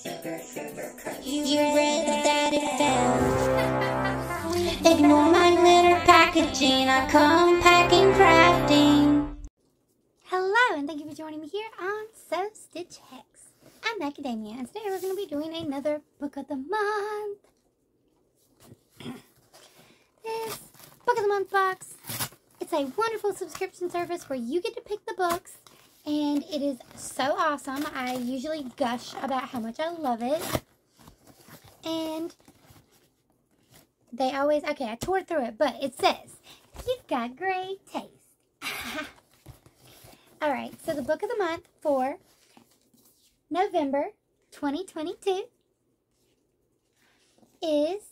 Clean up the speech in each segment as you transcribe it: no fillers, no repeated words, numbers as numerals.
You read that it fell. Ignore my glitter packaging, I come packing crafting. Hello, and thank you for joining me here on SewStitchHex. I'm Macadamia, and today we're going to be doing another book of the month. This book of the month box, it's a wonderful subscription service where you get to pick the books, and it is so awesome. I usually gush about how much I love it. And they always, okay, I tore through it, but it says, you've got great taste. Alright, so the book of the month for November 2022 is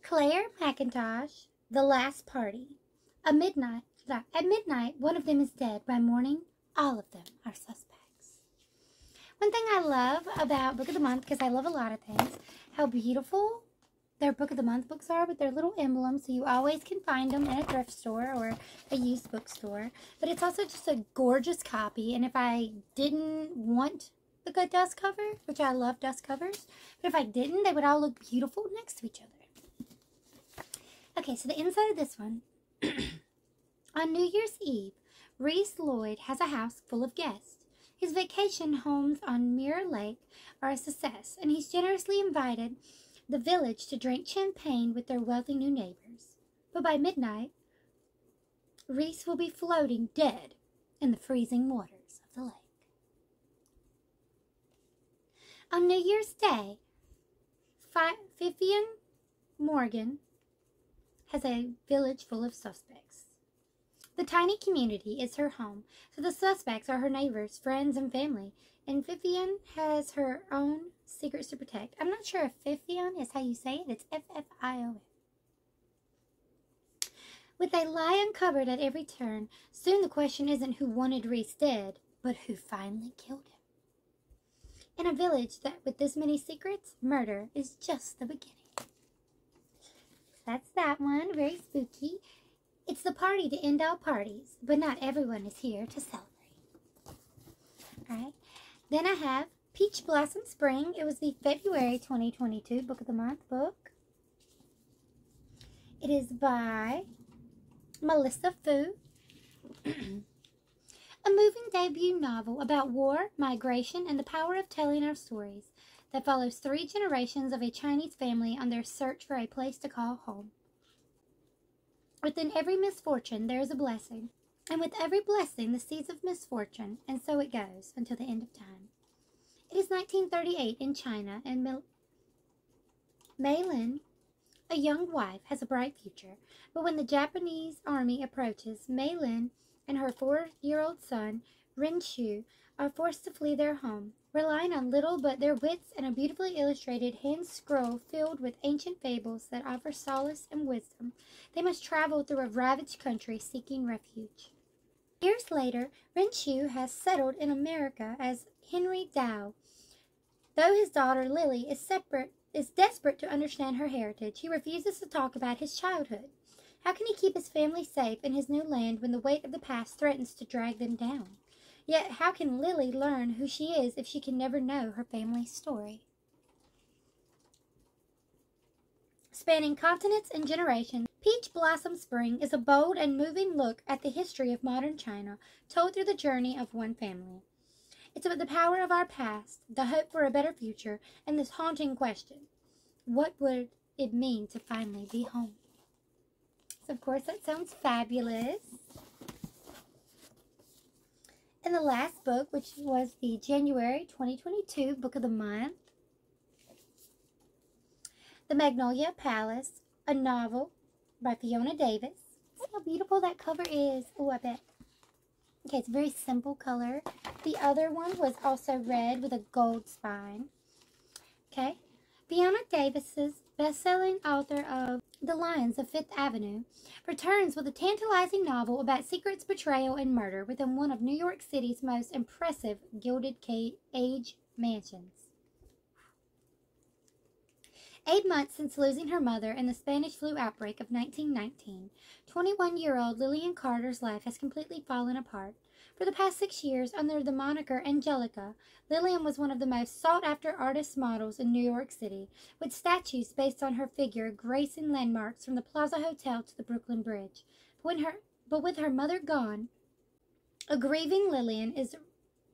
Clare Mackintosh, The Last Party. At midnight, one of them is dead. By morning, all of them are suspects. One thing I love about Book of the Month, because I love a lot of things, how beautiful their Book of the Month books are with their little emblems, so you always can find them in a thrift store or a used bookstore. But it's also just a gorgeous copy, and if I didn't want the good dust cover, which I love dust covers, but if I didn't, they would all look beautiful next to each other. Okay, so the inside of this one. On New Year's Eve, Reese Lloyd has a house full of guests. His vacation homes on Mirror Lake are a success, and he's generously invited the village to drink champagne with their wealthy new neighbors. But by midnight, Reese will be floating dead in the freezing waters of the lake. On New Year's Day, Fiona Morgan has a village full of suspects. The tiny community is her home, so the suspects are her neighbors, friends, and family. And Fiona has her own secrets to protect. I'm not sure if Fiona is how you say it. It's F-F-I-O-N. With a lie uncovered at every turn, soon the question isn't who wanted Reese dead, but who finally killed him. In a village that with this many secrets, murder is just the beginning. That's that one. Very spooky. It's the party to end all parties, but not everyone is here to celebrate. Alright. Then I have Peach Blossom Spring. It was the February 2022 Book of the Month book. It is by Melissa Fu. A moving debut novel about war, migration, and the power of telling our stories that follows 3 generations of a Chinese family on their search for a place to call home. Within every misfortune, there is a blessing, and with every blessing, the seeds of misfortune, and so it goes until the end of time. It is 1938 in China, and Mei Lin, a young wife, has a bright future. But when the Japanese army approaches, Mei Lin and her 4-year-old son, Ren Shu, are forced to flee their home. Relying on little but their wits and a beautifully illustrated hand scroll filled with ancient fables that offer solace and wisdom, they must travel through a ravaged country seeking refuge. Years later, Ren Shu has settled in America as Henry Dow. Though his daughter Lily is desperate to understand her heritage, he refuses to talk about his childhood. How can he keep his family safe in his new land when the weight of the past threatens to drag them down? Yet, how can Lily learn who she is if she can never know her family's story? Spanning continents and generations, Peach Blossom Spring is a bold and moving look at the history of modern China, told through the journey of one family. It's about the power of our past, the hope for a better future, and this haunting question: what would it mean to finally be home? So, of course, that sounds fabulous. And the last book, which was the January 2022 Book of the Month, The Magnolia Palace, a novel by Fiona Davis. See how beautiful that cover is. Oh, I bet. Okay, it's a very simple color. The other one was also red with a gold spine. Okay. Fiona Davis's best-selling author of The Lions of Fifth Avenue returns with a tantalizing novel about secrets, betrayal, and murder within one of New York City's most impressive Gilded Age mansions. 8 months since losing her mother in the Spanish flu outbreak of 1919, 21-year-old Lillian Carter's life has completely fallen apart. For the past 6 years, under the moniker Angelica, Lillian was one of the most sought-after artist models in New York City, with statues based on her figure gracing landmarks from the Plaza Hotel to the Brooklyn Bridge. But with her mother gone, a grieving Lillian is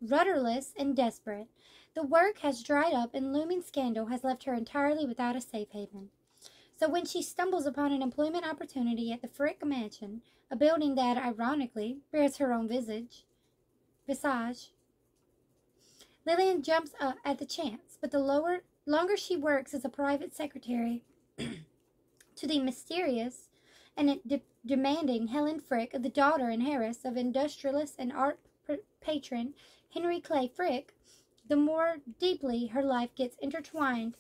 rudderless and desperate. The work has dried up, and looming scandal has left her entirely without a safe haven. So when she stumbles upon an employment opportunity at the Frick Mansion, a building that, ironically, bears her own visage, Lillian jumps up at the chance, but the longer she works as a private secretary to the mysterious and demanding Helen Frick, the daughter and heiress of industrialist and art patron Henry Clay Frick, the more deeply her life gets intertwined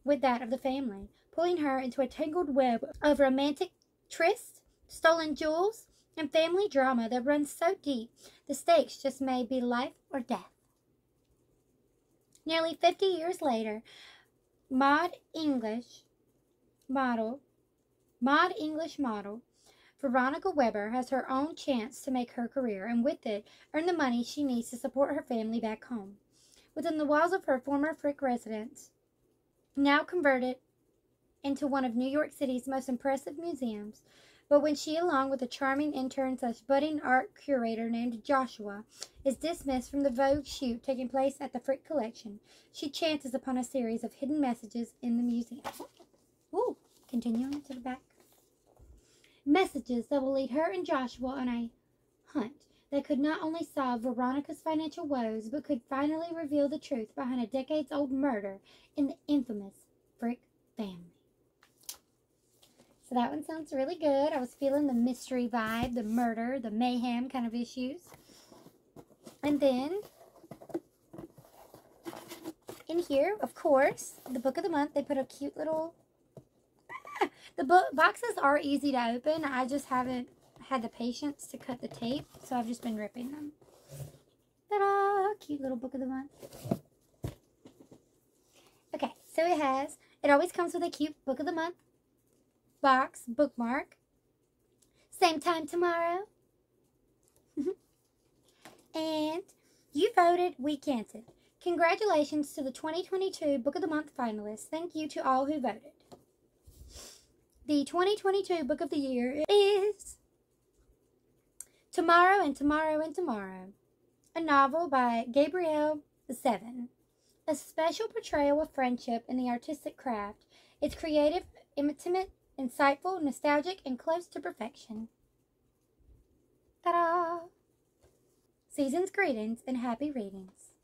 with that of the family, pulling her into a tangled web of romantic trysts, stolen jewels, and family drama that runs so deep the stakes just may be life or death. Nearly 50 years later, Maud English model Veronica Weber has her own chance to make her career, and with it, earn the money she needs to support her family back home. Within the walls of her former Frick residence, now converted into one of New York City's most impressive museums, but when she, along with a charming intern/budding art curator named Joshua, is dismissed from the Vogue shoot taking place at the Frick Collection, she chances upon a series of hidden messages in the museum. Ooh, continuing to the back. Messages that will lead her and Joshua on a hunt that could not only solve Veronica's financial woes, but could finally reveal the truth behind a decades-old murder in the infamous Frick family. So that one sounds really good. I was feeling the mystery vibe, the murder, the mayhem kind of issues. And then, in here, of course, the book of the month, they put a cute little... The boxes are easy to open. I just haven't had the patience to cut the tape, so I've just been ripping them. Ta-da! Cute little book of the month. Okay, so it always comes with a cute book of the month box bookmark. Same time tomorrow. And you voted, we canceled. Congratulations to the 2022 Book of the Month finalists. Thank you to all who voted. The 2022 Book of the Year is Tomorrow and Tomorrow and Tomorrow, a novel by Gabrielle Zevin. A special portrayal of friendship in the artistic craft. It's creative, intimate, insightful, nostalgic, and close to perfection. Ta-da! Season's greetings and happy readings.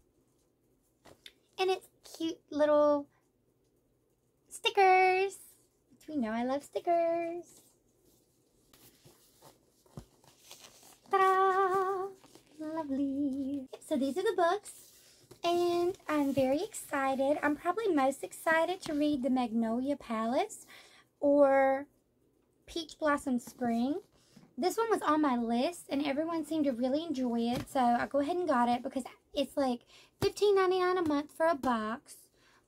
And it's cute little stickers. We know I love stickers. Ta-da! Lovely. So these are the books. And I'm very excited. I'm probably most excited to read The Magnolia Palace or Peach Blossom Spring. This one was on my list and everyone seemed to really enjoy it. So I go ahead and got it because it's like $15.99 a month for a box.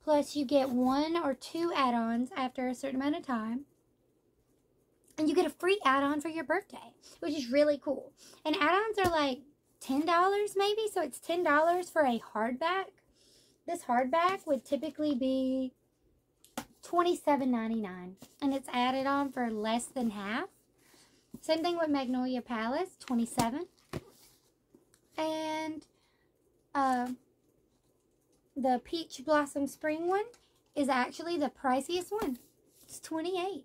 Plus you get 1 or 2 add-ons after a certain amount of time. And you get a free add-on for your birthday, which is really cool. And add-ons are like $10 maybe, so it's $10 for a hardback. This hardback would typically be $27.99, and it's added on for less than half. Same thing with Magnolia Palace, $27. And the Peach Blossom Spring one is actually the priciest one. It's $28.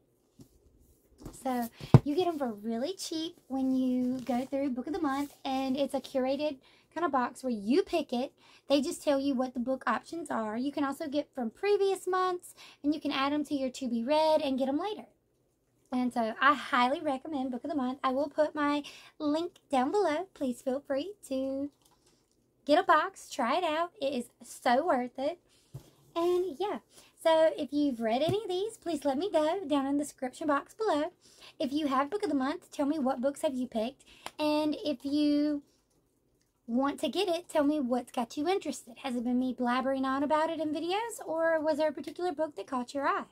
So you get them for really cheap when you go through Book of the Month, and it's a curated kind of box where you pick it. They just tell you what the book options are. You can also get from previous months, and you can add them to your to be read and get them later. And so I highly recommend Book of the Month. I will put my link down below. Please feel free to get a box, try it out. It is so worth it. And yeah, so if you've read any of these, please let me know down in the description box below. If you have Book of the Month, tell me what books have you picked. And if you want to get it, tell me what's got you interested. Has it been me blabbering on about it in videos, or was there a particular book that caught your eye?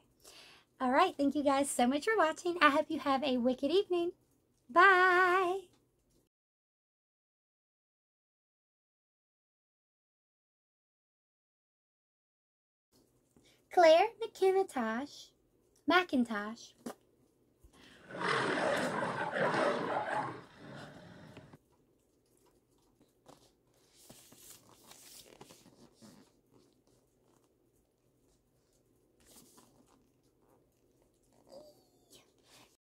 Alright, thank you guys so much for watching. I hope you have a wicked evening. Bye! Clare Mackintosh